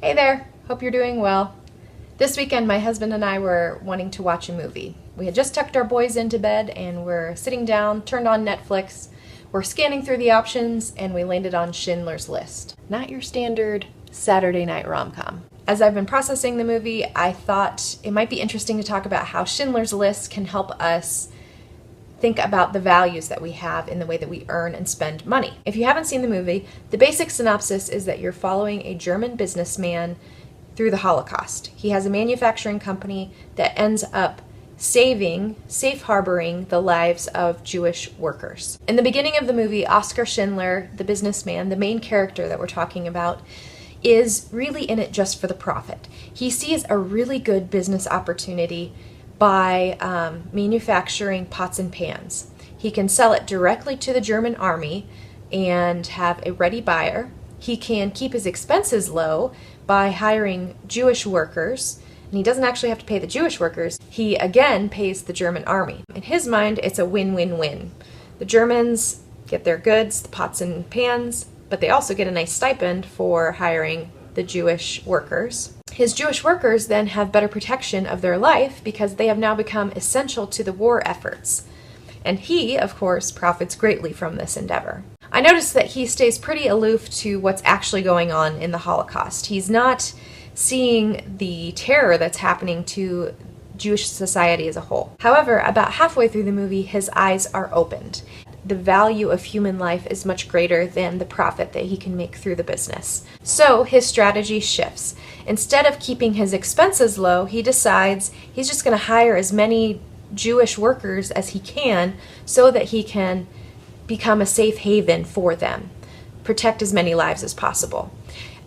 Hey there, hope you're doing well. This weekend my husband and I were wanting to watch a movie. We had just tucked our boys into bed and we're sitting down, turned on Netflix. We're scanning through the options and we landed on Schindler's List. Not your standard Saturday night rom-com. As I've been processing the movie, I thought it might be interesting to talk about how Schindler's List can help us think about the values that we have in the way that we earn and spend money. If you haven't seen the movie, the basic synopsis is that you're following a German businessman through the Holocaust. He has a manufacturing company that ends up safe harboring the lives of Jewish workers. In the beginning of the movie, Oskar Schindler, the businessman, the main character that we're talking about, is really in it just for the profit. He sees a really good business opportunity by manufacturing pots and pans. He can sell it directly to the German army and have a ready buyer. He can keep his expenses low by hiring Jewish workers, and he doesn't actually have to pay the Jewish workers. He again pays the German army. In his mind, it's a win-win-win. The Germans get their goods, the pots and pans, but they also get a nice stipend for hiring the Jewish workers. His Jewish workers then have better protection of their life because they have now become essential to the war efforts. And he, of course, profits greatly from this endeavor. I noticed that he stays pretty aloof to what's actually going on in the Holocaust. He's not seeing the terror that's happening to Jewish society as a whole. However, about halfway through the movie, his eyes are opened. The value of human life is much greater than the profit that he can make through the business. So his strategy shifts. Instead of keeping his expenses low, he decides he's just going to hire as many Jewish workers as he can so that he can become a safe haven for them, protect as many lives as possible.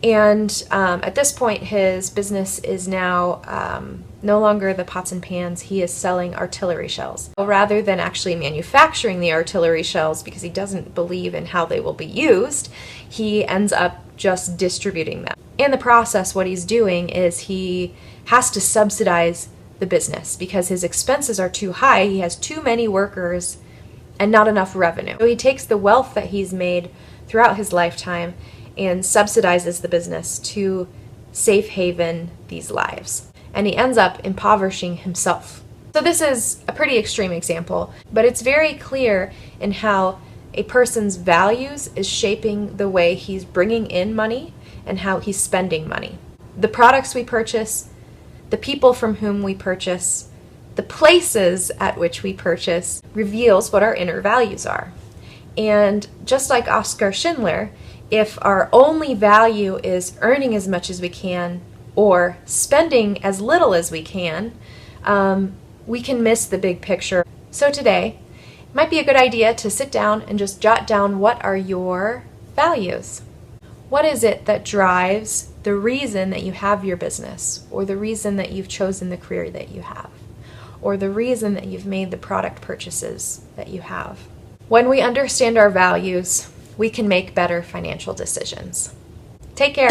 And at this point, his business is now no longer the pots and pans. He is selling artillery shells. Rather than actually manufacturing the artillery shells because he doesn't believe in how they will be used, he ends up just distributing them. In the process, what he's doing is he has to subsidize the business because his expenses are too high. He has too many workers and not enough revenue. So he takes the wealth that he's made throughout his lifetime and subsidizes the business to safe haven these lives. And he ends up impoverishing himself. So this is a pretty extreme example, but it's very clear in how a person's values is shaping the way he's bringing in money and how he's spending money. The products we purchase, the people from whom we purchase, the places at which we purchase reveals what our inner values are. And just like Oskar Schindler, if our only value is earning as much as we can or spending as little as we can miss the big picture. So today, it might be a good idea to sit down and just jot down what are your values. What is it that drives the reason that you have your business, or the reason that you've chosen the career that you have, or the reason that you've made the product purchases that you have? When we understand our values, we can make better financial decisions. Take care.